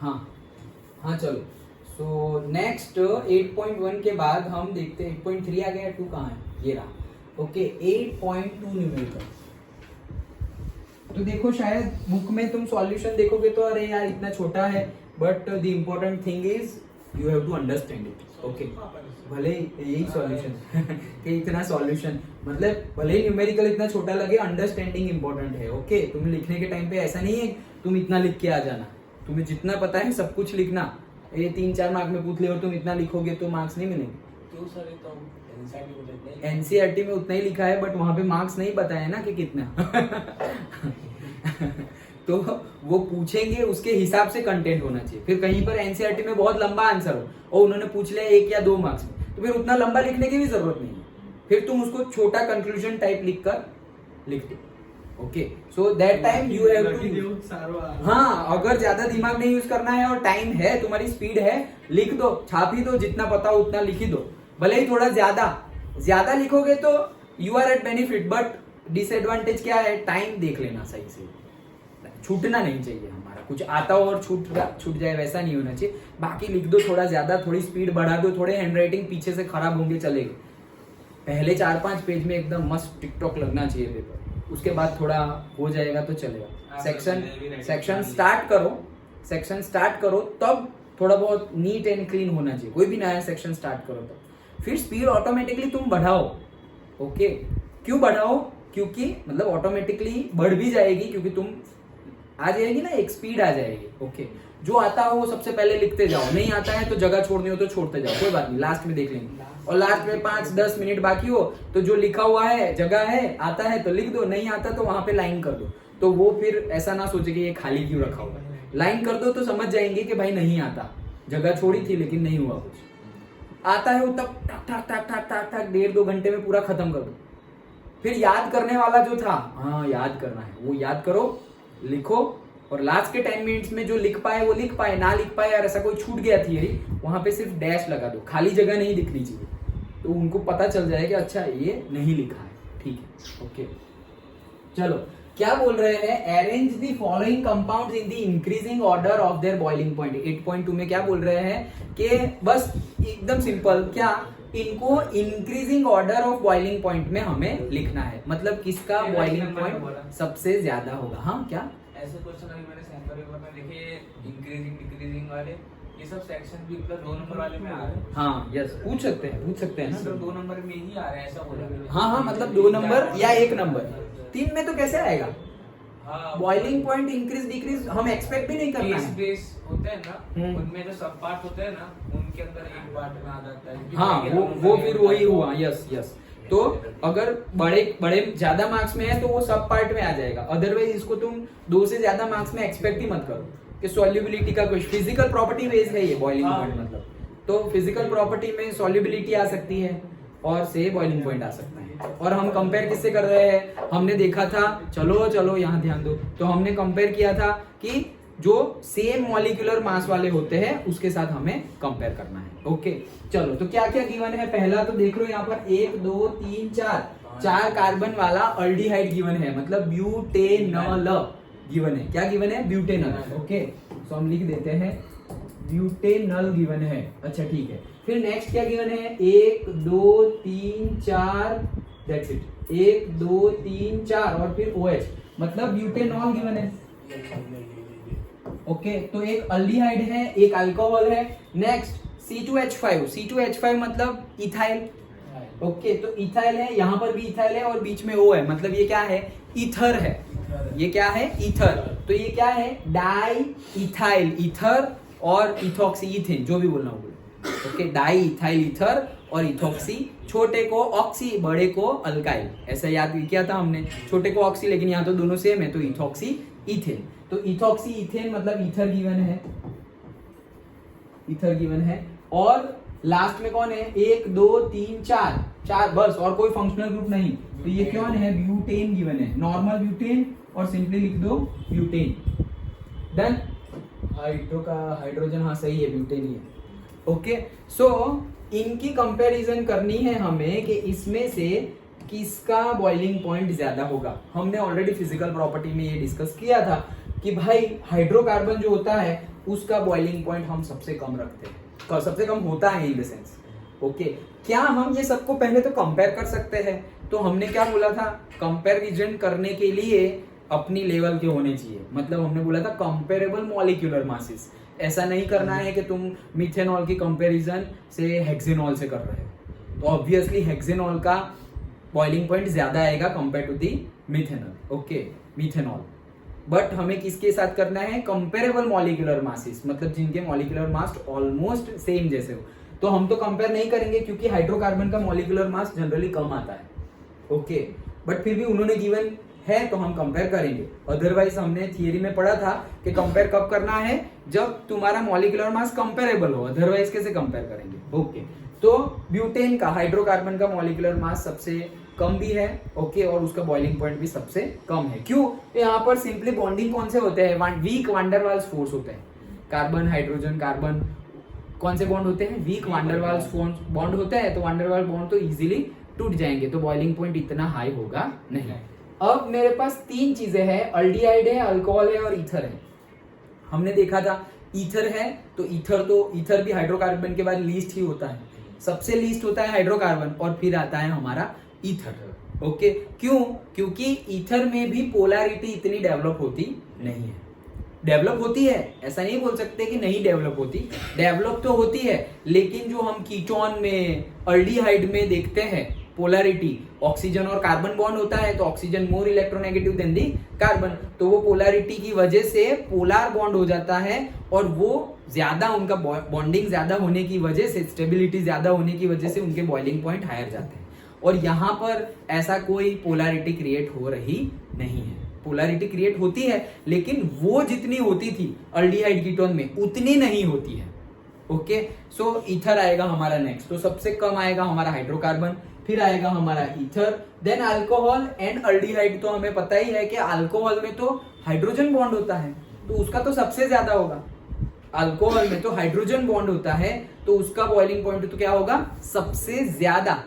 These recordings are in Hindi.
हाँ हाँ चलो। सो नेक्स्ट 8.1 के बाद हम देखते हैं 8.3 आ गया, 2 कहाँ है, ये रहा। Okay 8.2 numerical. तो देखो शायद बुक में तुम सॉल्यूशन देखोगे तो अरे यार इतना छोटा है, but the important thing is you have to understand it. Okay भले यही सॉल्यूशन कि इतना सॉल्यूशन मतलब भले ही न्यूमेरिकल इतना छोटा लगे, अंडरस्टैंडिंग इंपॉर्टेंट है। ओके तुम लिखने के टाइम पे ऐसा नहीं है तुम इतना लिख के आ जाना, तुम्हें जितना पता है सब कुछ लिखना। ये 3-4 मार्क में पूछ ले और तुम इतना लिखोगे तो मार्क्स नहीं मिलेंगे। क्यों सर, ये तो एनसीईआरटी में उतना ही लिखा है बट वहां पे मार्क्स नहीं बताया ना कि कितना तो वो पूछेंगे उसके हिसाब से कंटेंट होना चाहिए। फिर कहीं पर एनसीईआरटी में बहुत लंबा आंसर हो और उन्होंने पूछ लिया 1 या 2 मार्क्स में, तो फिर उतना लंबा लिखने की भी जरूरत नहीं है, फिर तुम उसको छोटा कंक्लूजन टाइप लिख दो। Okay so that time you have to, हाँ अगर ज्यादा दिमाग नहीं यूज करना है और टाइम है, तुम्हारी स्पीड है, लिख दो, छाप ही दो, जितना पता हो उतना लिख ही दो। भले ही थोड़ा ज्यादा लिखोगे तो you are at benefit, but disadvantage क्या है, टाइम देख लेना सही से, छूटना नहीं चाहिए। हमारा कुछ आता हो और छूट जाए वैसा नहीं होना चाहिए। बाकी लिख दो थोड़ा ज्यादा, थोड़ी स्पीड बढ़ा दो, थोड़े हैंडराइटिंग पीछे से खराब होंगे चलेगा। पहले 4-5 पेज में एकदम मस्त टिकटॉक लगना चाहिए पेपर, उसके बाद थोड़ा हो जाएगा तो चलेगा। सेक्शन स्टार्ट करो तब थोड़ा बहुत नीट एंड क्लीन होना चाहिए। कोई भी नया सेक्शन स्टार्ट करो तो फिर स्पीड ऑटोमेटिकली तुम बढ़ाओ। ओके क्यों बढ़ाओ, क्योंकि मतलब ऑटोमेटिकली बढ़ भी जाएगी, क्योंकि तुम आ जाएगी ना, एक स्पीड आ जाएगी। ओके जो आता हो वो सबसे पहले लिखते जाओ, नहीं आता है तो जगह छोड़नी हो तो छोड़ते जाओ, कोई बात नहीं, लास्ट में देख लेंगे। और लास्ट में 5-10 मिनट बाकी हो तो जो लिखा हुआ है, जगह है, आता है तो लिख दो, नहीं आता तो वहां पे लाइन कर दो। तो वो फिर ऐसा ना सोचे कि ये खाली क्यों रखा हुआ है, लाइन कर दो तो समझ जाएंगे कि भाई नहीं आता, जगह छोड़ी थी लेकिन नहीं हुआ कुछ। आता है वो तब टक टक टक टक टक टक 1.5-2 घंटे में पूरा खत्म कर दो। फिर याद करने वाला जो था, हाँ याद करना है वो याद करो, लिखो, और लास्ट के 10 मिनट्स में जो लिख पाए वो लिख पाए, ना लिख पाए यार ऐसा कोई छूट गया थियरी, वहां पे सिर्फ डैश लगा दो, खाली जगह नहीं दिखनी चाहिए, तो उनको पता चल जाए कि अच्छा ये नहीं लिखा है। ठीक है ओके चलो क्या बोल रहे हैं, arrange the following compounds in the increasing order of their boiling point. 8.2 में क्या बोल रहे हैं कि बस एकदम सिंपल, क्या इनको increasing order of boiling point में हमें लिखना है, मतलब किसका बॉइलिंग पॉइंट सबसे ज्यादा होगा। हाँ क्या ऐसे क्वेश्चन अभी मैंने सैंपल पेपर में देखे, इंक्रीजिंग डिक्रीजिंग वाले, ये सब सेक्शन भी मतलब 2 नंबर वाले में आ रहे हैं। हाँ यस पूछ सकते हैं ना, सिर्फ 2 नंबर में ही आ रहे हैं, ऐसा हो रहा है। हाँ मतलब 2 नंबर या 1 नंबर, 3 में तो कैसे आएगा। हाँ बॉइलिंग पॉइंट इंक्रीज डिक्रीज हम एक्सपेक्ट भी नहीं करना है। बेस होते हैं ना, उनमें जो सब पार्ट होते हैं ना, उनके अंदर एक पार्ट में आ जाता है। हाँ वो फिर वही हुआ। यस तो अगर बड़े ज्यादा मार्क्स में है तो वो सब पार्ट में आ जाएगा, अदरवाइज इसको तुम 2 से ज्यादा मार्क्स में एक्सपेक्ट ही मत करो कि सॉल्युबिलिटी का कुछ फिजिकल प्रॉपर्टी बेस्ड है ये बॉइलिंग पॉइंट, मतलब तो फिजिकल प्रॉपर्टी में सॉल्युबिलिटी आ सकती है और से बॉइलिंग पॉइंट आ सकता है। और हम कंपेयर किससे कर रहे हैं, हमने देखा था, चलो यहाँ ध्यान दो, तो हमने कंपेयर किया था कि जो सेम मॉलिक्यूलर मास वाले होते हैं उसके साथ हमें कंपेयर करना है। ओके चलो तो क्या क्या गिवन है, पहला तो देख लो यहाँ पर 1 2 3 4 कार्बन वाला अल्डिहाइड गिवन है, मतलब ब्यूटेनल गिवन है। क्या गिवन है, ब्यूटेनल। ओके सो हम लिख देते हैं ब्यूटेनल गिवन है। अच्छा ठीक है, फिर नेक्स्ट क्या गिवन है, 1 2 3 4 दैट्स इट, 1 2 3 4 और फिर OH, मतलब ब्यूटेनॉल गिवन है। ओके तो एक अल्डिहाइड है, एक अल्कोहल है। नेक्स्ट C2H5 मतलब इथाइल। ओके तो इथाइल है, यहाँ पर भी इथाइल है और बीच में O है, मतलब ये क्या है, ईथर है। ये क्या है, ईथर। तो ये क्या है, डाई इथाइल ईथर और इथॉक्सी इथेन, जो भी बोलना हो बोलो। ओके डाई इथाइल ईथर और इथॉक्सी, छोटे को ऑक्सी बड़े को अल्काइल, ऐसा याद किया था हमने, छोटे को ऑक्सी लेकिन यहाँ तो दोनों सेम है, तो इथॉक्सी इथेन। तो इथॉक्सी इथेन मतलब ईथर गिवन है। और लास्ट में कौन है, 1 2 3 4 बस, और कोई फंक्शनल ग्रुप नहीं। तो ये कौन है, ब्यूटेन गिवन है, नॉर्मल ब्यूटेन, और सिंपली लिख दो ब्यूटेन। डन। हाइड्रोजन हाँ सही है, ब्यूटेन ही है। ओके सो इनकी कंपैरिजन करनी है हमें कि इसमें से किसका बॉइलिंग पॉइंट ज्यादा होगा। हमने ऑलरेडी फिजिकल प्रॉपर्टी में ये डिस्कस किया था कि भाई हाइड्रोकार्बन जो होता है उसका बॉइलिंग पॉइंट हम सबसे कम रखते हैं, सबसे कम होता है इन द सेंस। ओके, क्या हम ये सबको पहले तो कंपेयर कर सकते हैं? तो हमने क्या बोला था, कंपैरिजन करने के लिए अपनी लेवल के होने चाहिए, मतलब हमने बोला था कंपेरेबल मॉलिक्यूलर मासेस। ऐसा नहीं करना है कि तुम मिथेनॉल की कंपैरिजन से हेक्सेनॉल से कर रहे हो, तो ऑब्वियसली हेक्सेनॉल का बॉइलिंग पॉइंट ज्यादा आएगा compare to the methanol, okay, methanol. But हमें किसके साथ करना है, कंपेरेबल मॉलिक्यूलर मासेस, मतलब जिनके मॉलिक्यूलर मास ऑलमोस्ट सेम जैसे हो। तो हम तो कंपेयर नहीं करेंगे क्योंकि हाइड्रोकार्बन का मॉलिक्यूलर मास जनरली कम आता है, ओके, बट फिर भी उन्होंने गिवन है तो हम कंपेयर करेंगे। अदरवाइज हमने थियरी में पढ़ा था कि कंपेयर कब करना है, जब तुम्हारा मॉलिक्यूलर मास कंपेरेबल हो, अदरवाइज कैसे कंपेयर करेंगे, ओके। तो ब्यूटेन का, हाइड्रोकार्बन का मॉलिक्यूलर मास सबसे कम भी है, ओके, और उसका बॉइलिंग पॉइंट भी सबसे कम है। क्यों? तो यहाँ पर सिंपली बॉन्डिंग कौन से होते हैं, वीक वांडरवाल्स फोर्स होते हैं। कार्बन हाइड्रोजन कार्बन कौन से बॉन्ड होते हैं, वीक वांडरवाल्स बॉन्ड होता है, तो वांडरवाल बॉन्ड तो इजीली टूट जाएंगे, तो बॉइलिंग पॉइंट इतना हाई होगा नहीं। अब मेरे पास तीन चीजें हैं, अल्डिहाइड है, अल्कोहल है और ईथर है। हमने देखा था ईथर है, तो ईथर भी हाइड्रोकार्बन के बाद लीस्ट ही होता है, सबसे लीस्ट होता है हाइड्रोकार्बन और फिर आता है हमारा ईथर, ओके। क्यों? क्योंकि ईथर में भी पोलैरिटी इतनी डेवलप होती नहीं है। डेवलप होती है, ऐसा नहीं बोल सकते कि नहीं डेवलप होती, डेवलप तो होती है, लेकिन जो हम कीटोन में, अल्डिहाइड में देखते हैं पोलैरिटी, ऑक्सीजन और कार्बन बॉन्ड होता है, तो ऑक्सीजन मोर इलेक्ट्रोनेगेटिव देन दी कार्बन, तो वो पोलैरिटी की वजह से पोलर बॉन्ड हो जाता है, और वो ज्यादा, उनका बॉन्डिंग ज्यादा होने की वजह से, स्टेबिलिटी ज्यादा होने की वजह से उनके बॉइलिंग पॉइंट हायर जाते हैं। और यहाँ पर ऐसा कोई पोलैरिटी क्रिएट हो रही नहीं है। पोलैरिटी क्रिएट होती है, लेकिन वो जितनी होती थी अल्डिहाइड कीटोन में उतनी नहीं होती है, ओके। सो ईथर आएगा हमारा नेक्स्ट, तो सबसे कम आएगा हमारा हाइड्रोकार्बन, फिर आएगा हमारा ether, then alcohol and aldehyde. तो हमें पता ही है कि अल्कोहल में तो हाइड्रोजन बॉन्ड होता है, तो उसका तो सबसे ज्यादा होगा। अल्कोहल में तो हाइड्रोजन बॉन्ड होता है, तो उसका बॉइलिंग पॉइंट तो क्या होगा, सबसे ज्यादा।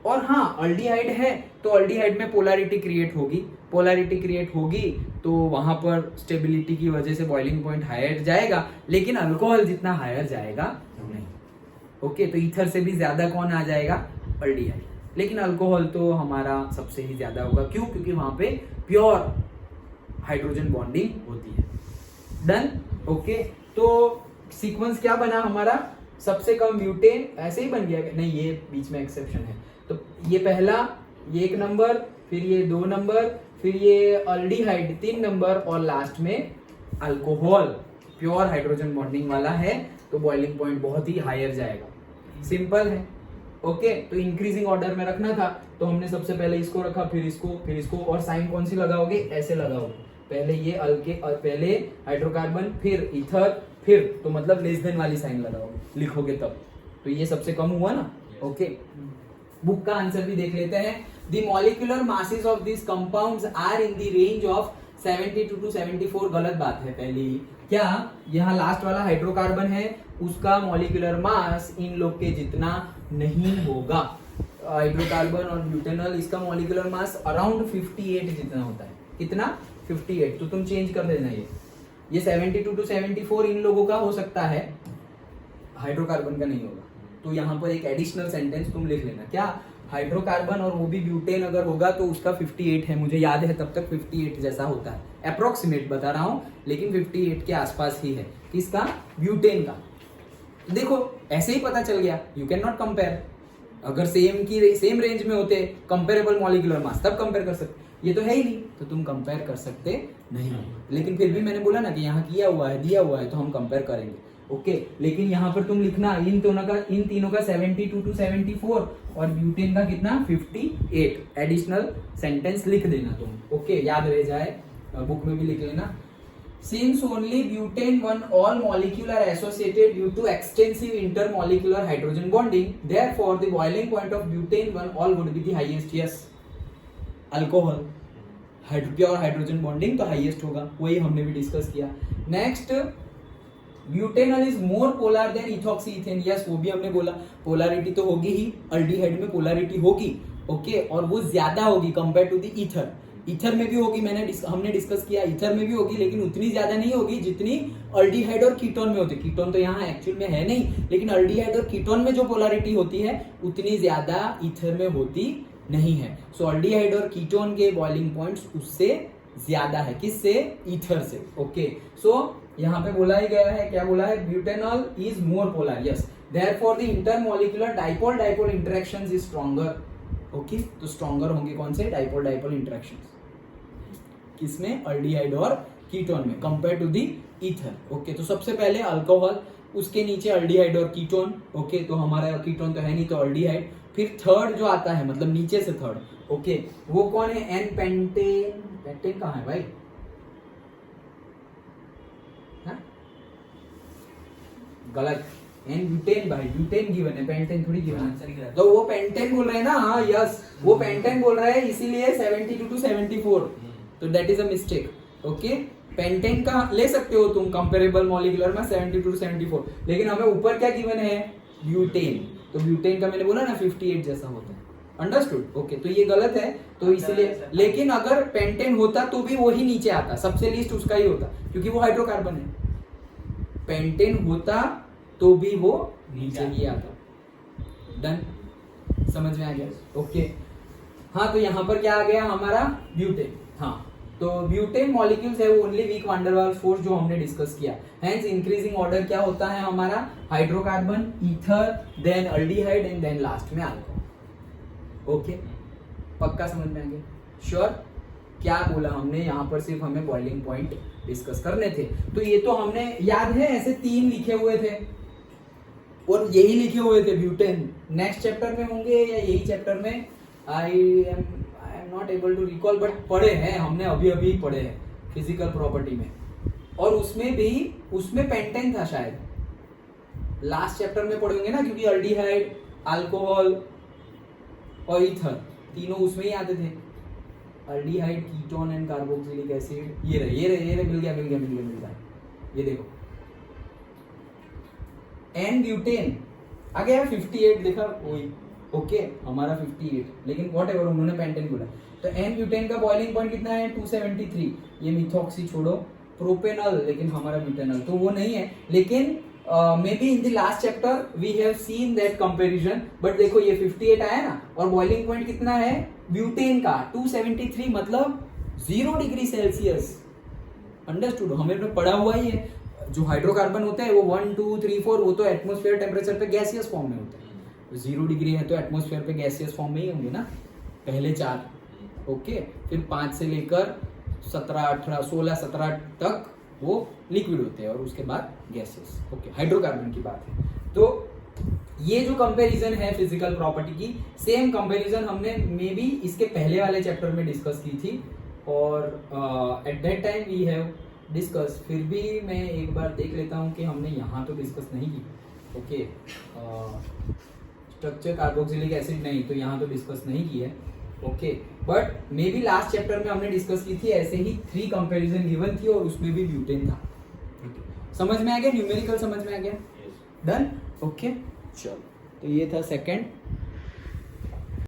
और हाँ, अल्डिहाइड है, तो अल्डिहाइड में पोलैरिटी क्रिएट होगी, तो वहां पर स्टेबिलिटी की वजह से बॉइलिंग पॉइंट हायर जाएगा, लेकिन अल्कोहल जितना हायर जाएगा नहीं, ओके। तो ईथर से भी ज्यादा कौन आ जाएगा, अल्डिहाइड, लेकिन अल्कोहल तो हमारा सबसे ही ज्यादा होगा। क्यों? क्योंकि वहां पे प्योर हाइड्रोजन बॉन्डिंग होती है। Done, okay. तो सीक्वेंस क्या बना हमारा, सबसे कम ब्यूटेन, ऐसे ही बन गया नहीं, ये बीच में एक्सेप्शन है, तो ये पहला, ये 1 नंबर, फिर ये 2 नंबर, फिर ये अल्डिहाइड 3 नंबर, और लास्ट में अल्कोहल प्योर हाइड्रोजन बॉन्डिंग वाला है, तो बॉइलिंग पॉइंट बहुत ही हायर जाएगा। सिंपल है, ओके। तो इंक्रीजिंग ऑर्डर में रखना था, तो हमने सबसे पहले इसको रखा, फिर इसको, और साइन कौन सी लगाओगे, ऐसे लगाओगे, पहले ये पहले हाइड्रोकार्बन, फिर ईथर, फिर तो मतलब लेस देन वाली साइन लगाओगे, लिखोगे तब, तो ये सबसे कम हुआ ना, ओके। बुक का आंसर भी देख लेते हैं। The molecular masses of this compounds are in the range of 72 to 74। गलत बात है पहली, क्या यहाँ लास्ट वाला हाइड्रोकार्बन है, उसका मॉलिक्यूलर मास इन लोग के जितना नहीं होगा। हाइड्रोकार्बन और ब्यूटेनॉल, इसका मॉलिक्यूलर मास अराउंड 58 जितना होता है। कितना? 58। तो तुम चेंज कर देना, ये 72 to 74 इन लोगों का हो सकता है, हाइड्रोकार्बन का नहीं होगा। तो यहाँ पर एक एडिशनल सेंटेंस तुम लिख लेना, क्या हाइड्रोकार्बन और वो भी ब्यूटेन अगर होगा तो उसका 58 है, मुझे याद है तब तक 58 जैसा होता है, अप्रोक्सीमेट बता रहा हूँ, लेकिन 58 के आसपास ही है। किसका? ब्यूटेन का। देखो ऐसे ही पता चल गया, यू कैन नॉट कंपेयर। अगर सेम रेंज में होते, कंपेरेबल मॉलिक्यूलर मास, तब कंपेयर कर सकते, ये तो है ही नहीं, तो तुम कंपेयर कर सकते नहीं। लेकिन फिर भी मैंने बोला ना कि यहाँ किया हुआ है, दिया हुआ है, तो हम कंपेयर करेंगे, ओके। लेकिन यहाँ पर तुम लिखना इन तीनों का 72 to 74 और ब्यूटेन का कितना 58, एडिशनल सेंटेंस लिख देना तुम, ओके, याद रह जाए, बुक में भी लिख लेना। Since only butane one all molecule are associated due to extensive intermolecular hydrogen bonding, therefore the boiling point of butane one all would be the highest. Yes, alcohol pure hydrogen bonding तो highest होगा, वही हमने भी डिस्कस किया। Next, butanol is more polar than ethoxyethane. Yes, वो भी हमने बोला, पोलैरिटी तो होगी ही, अल्डिहाइड में पोलैरिटी होगी, ओके, और वो ज्यादा होगी compare to the ether. Ether में भी होगी, हमने डिस्कस किया ईथर में भी होगी, लेकिन उतनी ज्यादा नहीं होगी जितनी अल्डिहाइड और कीटोन में होती है। कीटोन तो यहाँ एक्चुअल में है नहीं, लेकिन अल्डिहाइड और कीटोन में जो पोलैरिटी होती है उतनी ज्यादा ईथर में होती नहीं है। सो अल्डिहाइड और कीटोन के बॉइलिंग पॉइंट्स उससे ज्यादा है, किससे? ईथर से। ओके, सो यहाँ पे बोला ही गया है, क्या बोला है? Butanol is more polar, yes, therefore the intermolecular dipole dipole interactions is stronger. Okay, तो स्ट्रॉन्गर होंगे कौन से? डाइपोल डाइपोल इंटरेक्शंस, किसमें? अल्डिहाइड और कीटोन में, compare to the ether. Okay, तो सबसे पहले अल्कोहल, उसके नीचे अल्डिहाइड और कीटोन। ओके, तो हमारा कीटोन तो है नहीं, तो अल्डिहाइड। फिर थर्ड जो आता है, मतलब नीचे से थर्ड, ओके, वो कौन है? N pentane. पेंटेन कहाँ है भाई? हाँ? गलत, एन ब्यूटेन भाई, ब्यूटेन गिवन है, पेंटेन थोड़ी गिवन है। तो वो पेंटेन बोल रहे हैं ना, हाँ यस, वो पेंटेन बोल रहा है, इसीलिए 72 to 74, तो that is a mistake. Okay, pentane का ले सकते हो तुम कंपेरेबल मॉलिक्यूलर में 72 to 74, लेकिन हमें ऊपर क्या गिवन है? ब्यूटेन। तो ब्यूटेन का मैंने बोला ना 58 जैसा होता है, अंडरस्टूड? ओके, तो ये गलत है, तो इसलिए, लेकिन अगर पेंटेन होता तो भी वही नीचे आता, सबसे लीस्ट उसका ही होता, क्योंकि वो हाइड्रोकार्बन है। पेंटेन होता तो भी वो नीचे ही आता। डन, समझ में आ गया? ओके, हाँ, तो यहाँ पर क्या आ गया हमारा? ब्यूटेन। हाँ, तो ब्यूटेन मॉलिक्यूल्स है वो only week van der Waals force, जो हमने डिस्कस किया। हेंस इंक्रीजिंग ऑर्डर क्या होता है हमारा? Hydrocarbon, ether, then aldehyde and then last में अल्कोहल। ओके, पक्का समझ में आ गया? श्योर? क्या बोला हमने यहाँ पर? सिर्फ हमें बॉइलिंग पॉइंट डिस्कस करने थे। तो ये तो हमने याद है, ऐसे 3 लिखे हुए थे और यही लिखे हुए थे ब्यूटेन। नेक्स्ट चैप्टर में होंगे या यही चैप्टर में? I am not able to recall, but पढ़े हैं हमने, अभी अभी पढ़े हैं फिजिकल प्रॉपर्टी में, और उसमें पेंटेन था शायद। लास्ट चैप्टर में पढ़ेंगे ना, क्योंकि अल्डिहाइड, अल्कोहल और ईथर तीनों उसमें ही आते थे। Aldehyde, ketone and carboxylic acid, ये रहे, मिल गया, ये देखो, एन ब्यूटेन आ गया 58, देखा वही। ओके, हमारा 58, लेकिन व्हाटएवर, उन्होंने पेंटेन बोला। तो एन ब्यूटेन का बॉइलिंग पॉइंट कितना है? 273। ये मिथॉक्सी छोड़ो, प्रोपेनॉल, लेकिन हमारा ब्यूटेनॉल तो वो नहीं है, लेकिन maybe in the last chapter we have seen that comparison. But देखो ये 58 आया ना, और बॉइलिंग पॉइंट कितना है ब्यूटेन का? 273, मतलब 0 डिग्री सेल्सियस। अंडरस्टूड? हमें पढ़ा हुआ ही है, जो हाइड्रोकार्बन होते हैं वो 1 2 3 4 वो तो एटमॉस्फेयर टेम्परेचर पे गैसियस फॉर्म में होते हैं। 0 डिग्री है तो एटमॉस्फेयर पे गैसियस फॉर्म में ही होंगे ना, पहले 4। ओके, फिर 5 से लेकर 17 18 16 17 तक वो लिक्विड होते हैं, और उसके बाद गैसेस। ओके, हाइड्रोकार्बन की बात है। तो ये जो कंपैरिजन है फिजिकल प्रॉपर्टी की, सेम कंपैरिजन हमने मे बी इसके पहले वाले चैप्टर में डिस्कस की थी, और at that time we have discuss. फिर भी मैं एक बार देख लेता हूँ कि हमने यहाँ तो डिस्कस नहीं की। ओके, स्ट्रक्चर कार्बोक्सिलिक एसिड नहीं, तो यहाँ तो डिस्कस नहीं की है। Okay, but may be last chapter में हमने डिस्कस की थी, ऐसे ही 3 कंपैरिजन गिवन थी, और उसमें भी ब्यूटेन था। समझ में आ गया? न्यूमेरिकल समझ में आ गया? डन? ओके, चलो, तो ये था सेकंड